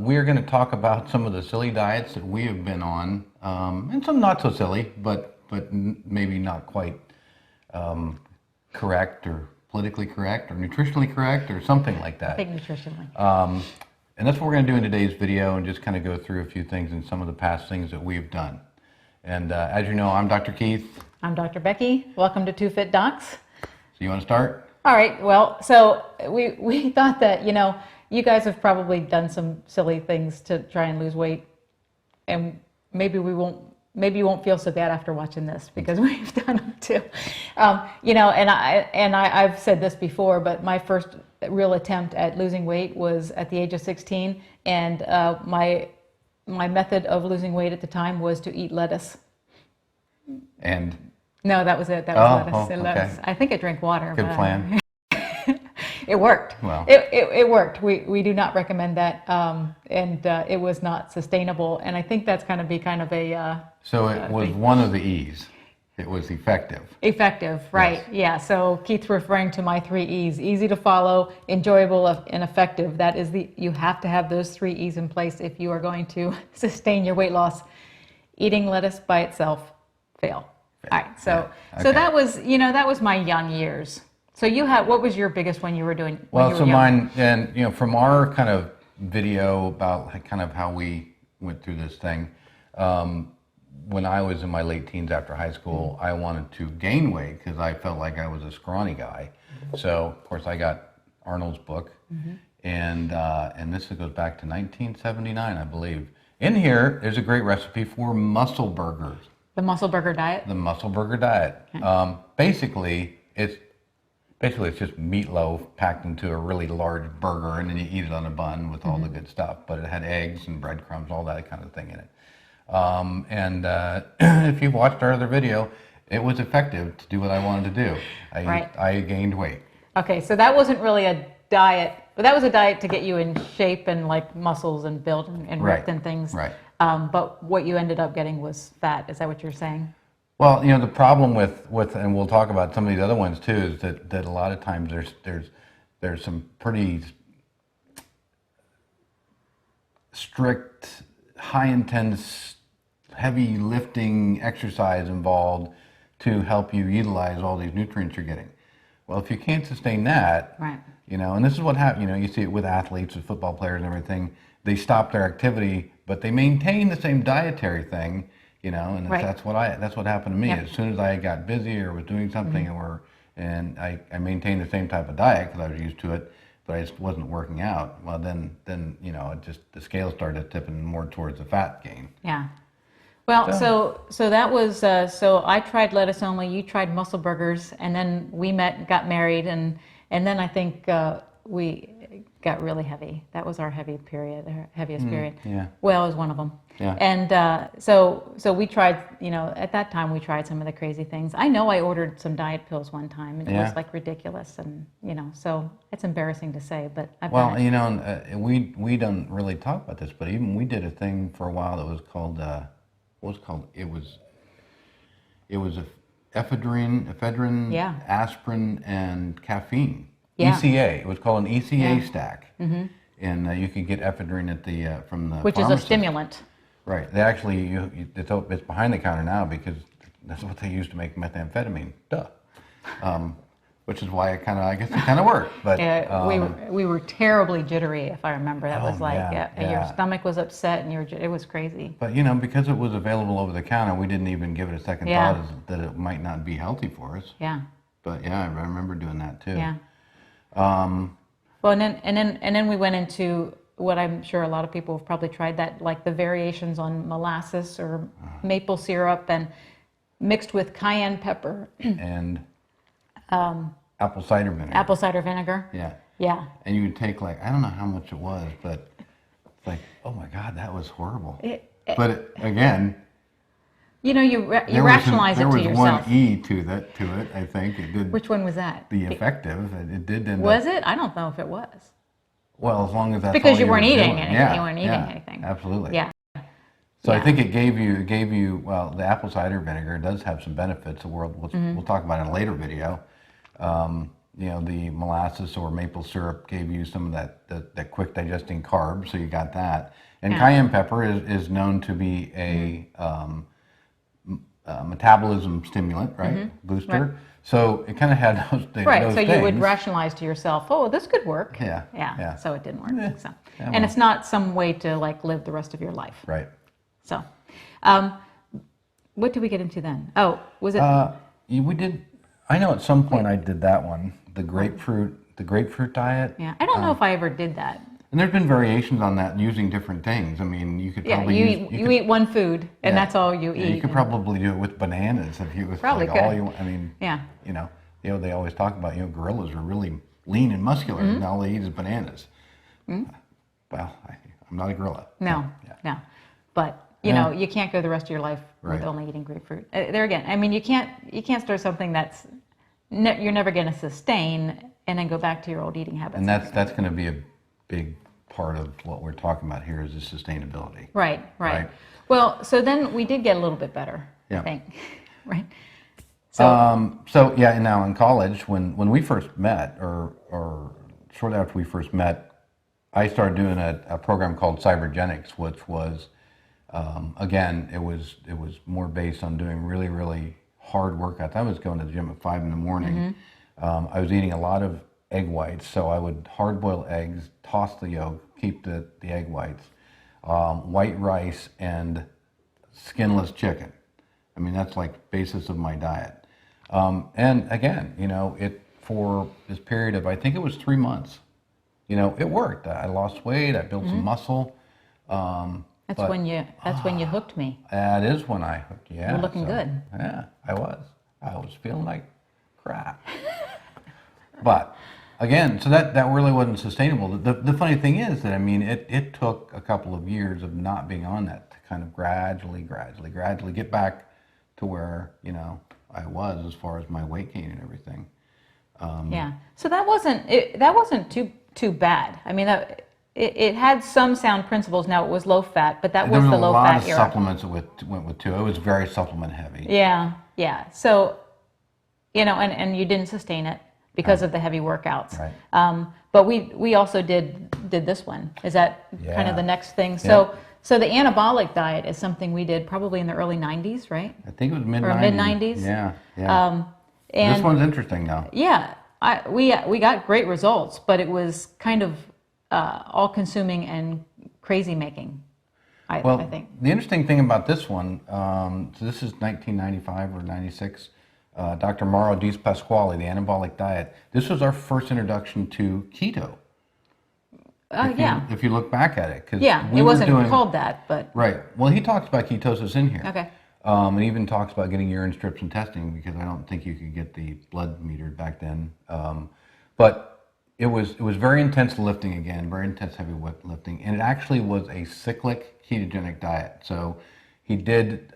we're going to talk about some of the silly diets that we have been on, and some not so silly, but maybe not quite correct or politically correct or nutritionally correct or something like that. I think nutritionally. And that's what we're going to do in today's video, and just kind of go through a few things and some of the past things that we've done. And as you know, I'm Dr. Keith. I'm Dr. Becky. Welcome to Two Fit Docs. So you want to start? All right. Well, so we thought that, you guys have probably done some silly things to try and lose weight, and maybe you won't feel so bad after watching this, because we've done them too. I've said this before, but my first real attempt at losing weight was at the age of 16, and my method of losing weight at the time was to eat lettuce. And no, that was it. That was lettuce. Okay. I think I drank water. Good plan. It worked. Well, it worked. We do not recommend that, and it was not sustainable. And I think that's going to be kind of a. So it was one of the E's. It was effective. Effective, right? Yes. Yeah. So Keith's referring to my 3 E's: easy to follow, enjoyable, and effective. That is you have to have those 3 E's in place if you are going to sustain your weight loss. Eating lettuce by itself, fail. All right. So that was my young years. So what was your biggest one you were doing? Well, so mine, and from our kind of video about kind of how we went through this thing, when I was in my late teens after high school, I wanted to gain weight because I felt like I was a scrawny guy. So of course I got Arnold's book, and this goes back to 1979, I believe. In here, there's a great recipe for muscle burgers. The muscle burger diet? The muscle burger diet. Okay. Basically, it's just meatloaf packed into a really large burger, and then you eat it on a bun with all the good stuff. But it had eggs and breadcrumbs, all that kind of thing in it. If you've watched our other video, it was effective to do what I wanted to do. I gained weight. Okay, so that wasn't really a diet, but that was a diet to get you in shape and like muscles and build and ripped and things. Right. But what you ended up getting was fat. Is that what you're saying? Well, the problem with, and we'll talk about some of these other ones too, is that a lot of times there's some pretty strict, high intense, heavy lifting exercise involved to help you utilize all these nutrients you're getting. Well, if you can't sustain that, right. And this is what happens, you see it with athletes, with football players and everything, they stop their activity, but they maintain the same dietary thing, and right. that's what happened to me. Yep. As soon as I got busy or was doing something, and I maintained the same type of diet because I was used to it, but I just wasn't working out. Well, then it just, the scale started tipping more towards the fat gain. Yeah. Well, so that was so I tried lettuce only. You tried muscle burgers, and then we met and got married, and then I think we got really heavy. That was our heaviest period. Yeah. Well, it was one of them. Yeah. And so we tried, at that time we tried some of the crazy things. I know I ordered some diet pills one time, and it was like ridiculous, and so it's embarrassing to say, but I've done it. we don't really talk about this, but even we did a thing for a while that was called it was ephedrine, aspirin, and caffeine. Yeah. ECA. It was called an ECA stack, and you could get ephedrine at from the which pharmacist. is a stimulant. Right. They actually it's behind the counter now because that's what they used to make methamphetamine. Duh. Which is why I guess it kind of worked. But we were terribly jittery, if I remember. That was like your yeah. stomach was upset, and it was crazy. But because it was available over the counter, we didn't even give it a second thought that it might not be healthy for us. Yeah. But I remember doing that too. Yeah. Well, and then we went into what I'm sure a lot of people have probably tried, that like the variations on molasses or maple syrup, and mixed with cayenne pepper and apple cider vinegar. Apple cider vinegar. Yeah. Yeah. And you would take I don't know how much it was, but it's like, oh my God, that was horrible. Again. You rationalize it to yourself. There was one E to it, I think. It did. Which one was that? The effective. It did end Was it? I don't know if it was. Well, as long as that's because all you weren't eating anything. Yeah, you weren't eating anything. Absolutely. Yeah. So I think it gave you well, the apple cider vinegar does have some benefits. We'll talk about in a later video. the molasses or maple syrup gave you some of that quick digesting carbs, so you got that. And cayenne pepper is known to be a metabolism stimulant, right? Booster. Right. So it kind of had those Right, those so things. you would rationalize to yourself, oh, this could work. Yeah. So it didn't work. So. Yeah, And it's not some way to like live the rest of your life. Right. So, what did we get into then? Oh, was it? We did. I know at some point I did that one, the grapefruit diet. Yeah, I don't know if I ever did that. And there's been variations on that using different things. I mean, you could probably you eat one food and that's all you eat. You could probably do it with bananas if you was Probably like could. all you want. I mean, they always talk about gorillas are really lean and muscular, and all they eat is bananas. Well, I'm not a gorilla. No, no, but you can't go the rest of your life with only eating grapefruit. There again, I mean, you can't start something that's you're never going to sustain and then go back to your old eating habits. And that's going to be a big part of what we're talking about here is the sustainability. Right. Well, so then we did get a little bit better, I think, right? So and now in college, when we first met, or shortly after we first met, I started doing a program called Cybergenics, which was, again, it was more based on doing really, really hard workouts. I was going to the gym at 5 in the morning. I was eating a lot of egg whites, so I would hard boil eggs, toss the yolk, keep the egg whites, white rice, and skinless chicken. I mean, that's like basis of my diet. And again, for this period of, I think it was 3 months, it worked. I lost weight, I built some muscle. That's when you hooked me. That is when I hooked you. Yeah, you're looking good. Yeah, I was feeling like crap. But again, so that really wasn't sustainable. The funny thing is that, I mean, it took a couple of years of not being on that to kind of gradually get back to where, I was as far as my weight gain and everything. So that wasn't too bad. I mean, it had some sound principles. Now it was low fat, but that was the low fat era. There was a lot of supplements that went with too. It was very supplement heavy. Yeah. So, and you didn't sustain it because of the heavy workouts. Right. But we also did this one. Is that kind of the next thing? So the anabolic diet is something we did probably in the early 90s, right? I think it was mid-90s. Or mid-90s. Yeah. And this one's interesting now. Yeah, we got great results, but it was kind of all-consuming and crazy-making, I think. The interesting thing about this one, so this is 1995 or 96, Dr. Mauro Di Pasquale, the Anabolic Diet. This was our first introduction to keto. If you look back at it. It wasn't called that, but... Right. Well, he talks about ketosis in here. Okay. And even talks about getting urine strips and testing, because I don't think you could get the blood metered back then. But it was very intense lifting again, very intense heavy lifting, and it actually was a cyclic ketogenic diet. So he did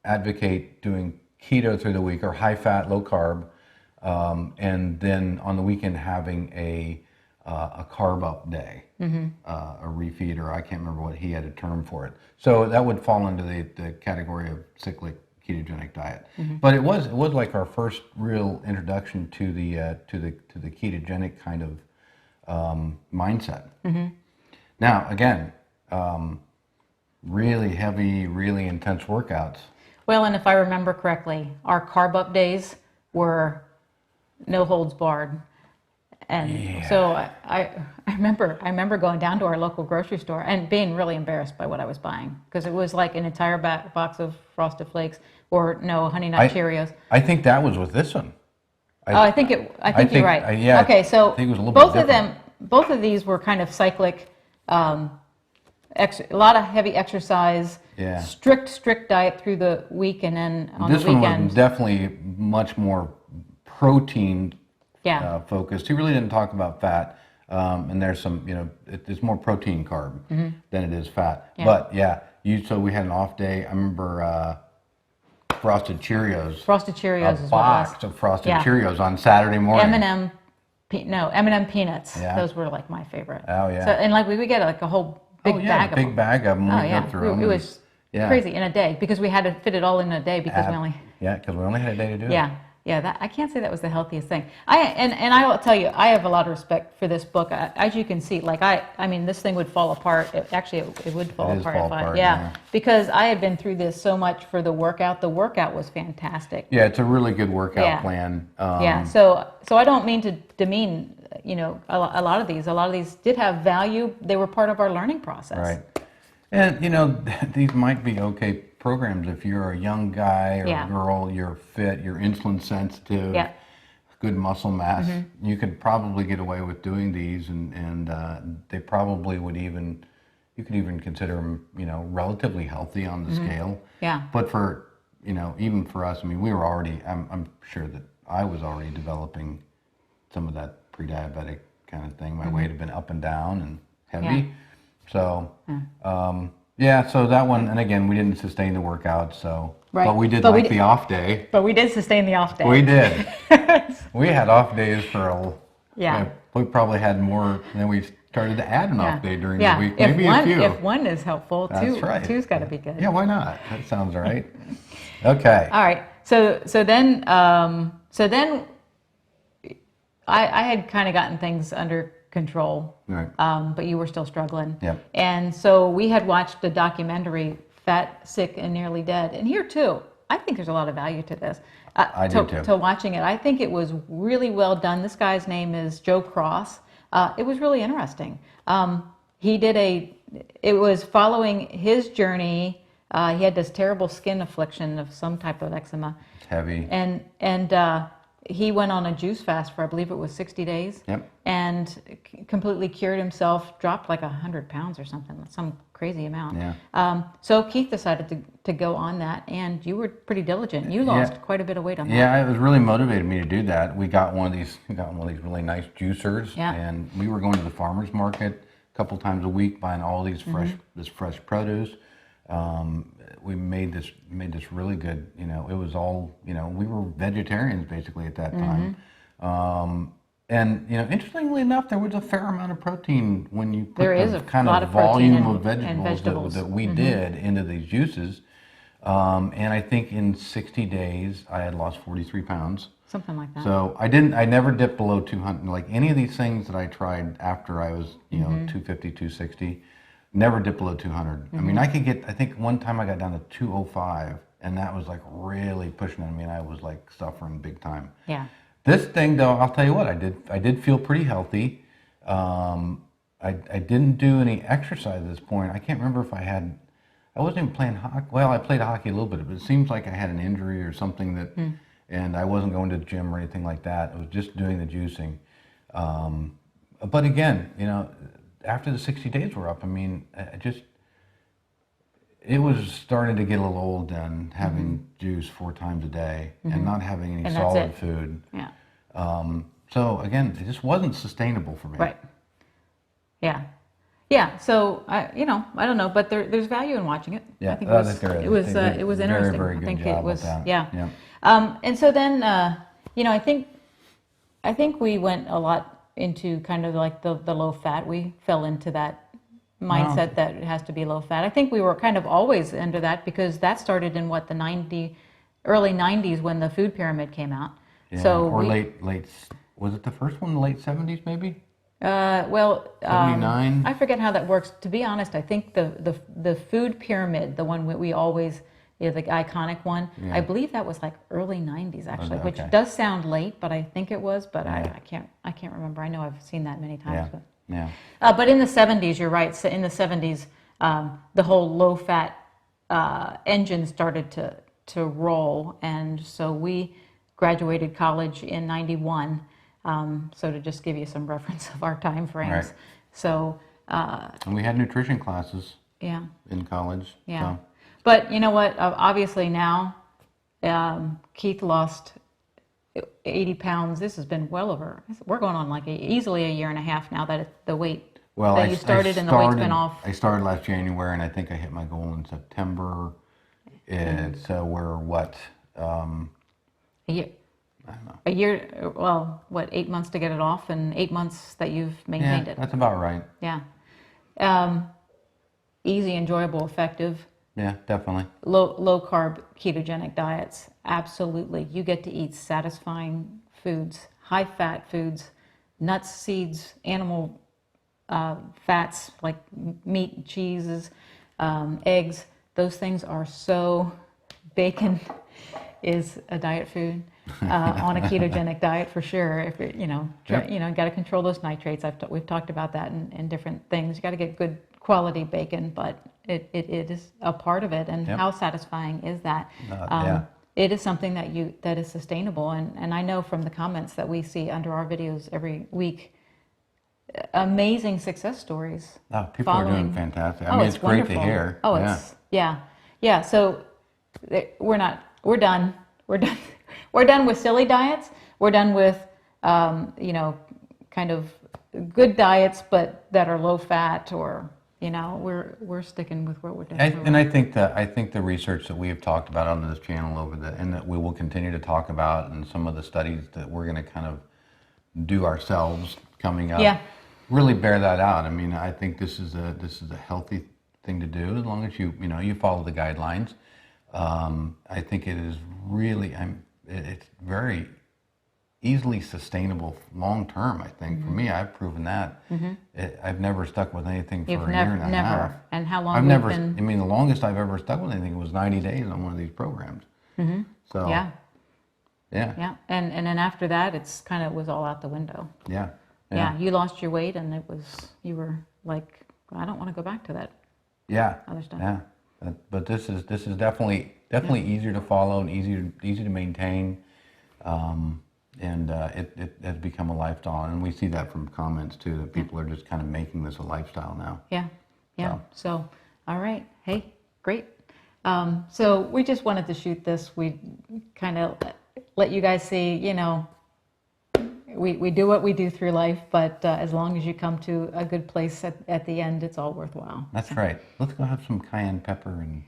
advocate doing keto through the week, or high fat, low carb, and then on the weekend having a carb up day, a refeed, or I can't remember what he had a term for it. So that would fall into the category of cyclic ketogenic diet. But it was like our first real introduction to the ketogenic kind of mindset. Now again, really heavy, really intense workouts. Well, and if I remember correctly, our carb up days were no holds barred. And so I remember going down to our local grocery store and being really embarrassed by what I was buying, because it was like an entire box of Frosted Flakes or Honey Nut Cheerios. I think that was with this one. I think you're right. Okay, so I think it was a little both bit of them, both of these were kind of cyclic, a lot of heavy exercise, strict diet through the week, and then on the weekend. This one was definitely much more protein focused. He really didn't talk about fat, and there's some, it's more protein carb than it is fat. But so we had an off day. I remember Frosted Cheerios. Frosted Cheerios is a box of Frosted Cheerios on Saturday morning. M&M peanuts. Yeah. Those were like my favorite. Oh yeah. So, and like we would get like a whole big bag of them. Big bag of them. Go through them. It was crazy in a day, because we had to fit it all in a day because we only. Yeah, because we only had a day to do it. Yeah. Yeah, that I can't say that was the healthiest thing. And I will tell you, I have a lot of respect for this book. As you can see, like I mean, this thing would fall apart. It would fall apart fall if apart, yeah, because I had been through this so much for the workout. The workout was fantastic. Yeah, it's a really good workout Yeah. plan. Yeah. So I don't mean to demean, you know, a lot of these. A lot of these did have value. They were part of our learning process. Right. And, you know, these might be okay programs if you're a young guy or Yeah. girl, you're fit, you're insulin sensitive, Yeah. good muscle mass. You could probably get away with doing these, and they probably would even, you could even consider them, you know, relatively healthy on the scale. Yeah. But for, you know, even for us, I mean, we were already, I'm sure that I was already developing some of that pre-diabetic kind of thing. My weight had been up and down and heavy. Yeah. So, yeah, so that one, and again, we didn't sustain the workout, so, Right. but we did But we like the off day. But we did sustain the off day. We did. We had off days for Yeah. we probably had more than we started to add an off day during the week, If maybe one, a few. If one is helpful, That's right. two's got to be good. Yeah, why not? That sounds right. Okay. All right. So then I had kind of gotten things under control, Right. but you were still struggling. Yep. And so we had watched the documentary "Fat, Sick, and Nearly Dead," and here too, I think there's a lot of value to this. I do too. To watching it, I think it was really well done. This guy's name is Joe Cross. It was really interesting. It was following his journey. He had this terrible skin affliction of some type of eczema. It's heavy. And he went on a juice fast for, I believe it was 60 days. Yep. And completely cured himself, dropped like 100 pounds or something, some crazy amount. Yeah. So Keith decided to go on that, and you were pretty diligent. You lost quite a bit of weight on that. Yeah, it was really motivated me to do that. We got one of these really nice juicers, Yeah. and we were going to the farmers market a couple times a week, buying all these fresh produce. We made this really good. You know, it was all, you know, we were vegetarians basically at that time. And you know, interestingly enough, there was a fair amount of protein when you put the kind of volume of vegetables that we did into these juices. And I think in 60 days, I had lost 43 pounds. Something like that. So I never dipped below 200. Like any of these things that I tried after I was, you know, 250, 260, never dipped below 200. I mean, I think one time I got down to 205, and that was like really pushing on me, and I was like suffering big time. Yeah. This thing, though, I'll tell you what, I did feel pretty healthy. I didn't do any exercise at this point. I can't remember if I wasn't even playing hockey. Well, I played hockey a little bit, but it seems like I had an injury or something that, and I wasn't going to the gym or anything like that. I was just doing the juicing. But again, you know, after the 60 days were up, I mean, it was starting to get a little old then, having juice 4 times a day and not having any solid food. Yeah. So again, it just wasn't sustainable for me. Right. Yeah. Yeah. So I don't know, but there's value in watching it. Yeah, I think I think there is. it was They did it was very, interesting. very I good think job it was with that. yeah. Yeah. And so then I think we went a lot into kind of like the low fat. We fell into that mindset that it has to be low fat. I think we were kind of always under that because that started in the early 90s when the food pyramid came out. Yeah. So late, was it the first one, the late 70s maybe? 79. 79? I forget how that works. To be honest, I think the food pyramid, the one we always, the iconic one, I believe that was like early 90s actually, which does sound late, but I think it was, but I can't remember. I know I've seen that many times. Yeah. Yeah. But in the 70s, you're right. So in the 70s, the whole low-fat engine started to roll, and so we graduated college in '91. So to just give you some reference of our time frames. Right. So. And we had nutrition classes. Yeah. In college. Yeah. So. But you know what? Obviously now, Keith lost 80 pounds. This has been well over. We're going on like easily a year and a half now that the weight that you started and the weight's been off. I started last January, and I think I hit my goal in September. So we're what? A year. I don't know. A year. Well, what? 8 months to get it off, and 8 months that you've maintained it. That's about right. Yeah. Easy, enjoyable, effective. Yeah, definitely. Low carb ketogenic diets, absolutely. You get to eat satisfying foods, high fat foods, nuts, seeds, animal fats like meat, cheeses, eggs. Those things are so. Bacon is a diet food on a ketogenic diet for sure. If it, Yep. got to control those nitrates. We've talked about that in different things. You got to get good quality bacon, but it is a part of it. And Yep. how satisfying is that? Yeah. It is something that is sustainable. And I know from the comments that we see under our videos every week, amazing success stories. Oh, people are doing following. fantastic. I Oh, mean, it's it's great to wonderful. hear. Oh, Yeah. yeah. So we're done. We're done. We're done with silly diets. We're done with, kind of good diets, but that are low fat, or we're sticking with what we're doing. And I think the research that we have talked about on this channel and that we will continue to talk about, and some of the studies that we're going to kind of do ourselves coming up, Yeah. really bear that out. I mean, I think this is a healthy thing to do as long as you follow the guidelines. I think it is really it's very easily sustainable long term. I think for me, I've proven that. I've never stuck with anything for a year and a half. And how long I've we've never. been? I mean, the longest I've ever stuck with anything was 90 days on one of these programs. So Yeah. yeah, Yeah. And then after that, it's kind of was all out the window. yeah, Yeah. You lost your weight, and you were like, I don't want to go back to that. yeah, Other stuff. yeah. But this is definitely easier to follow and easy to maintain. And it has become a lifestyle, and we see that from comments too, that people are just kind of making this a lifestyle now. Yeah, yeah. So, all right. Hey, great. So we just wanted to shoot this. We kind of let you guys see, we do what we do through life, but as long as you come to a good place at the end, it's all worthwhile. That's right. Let's go have some cayenne pepper and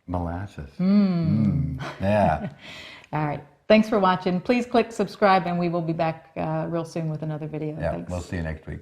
molasses. Yeah. All right. Thanks for watching. Please click subscribe, and we will be back real soon with another video. Yeah. Thanks. We'll see you next week.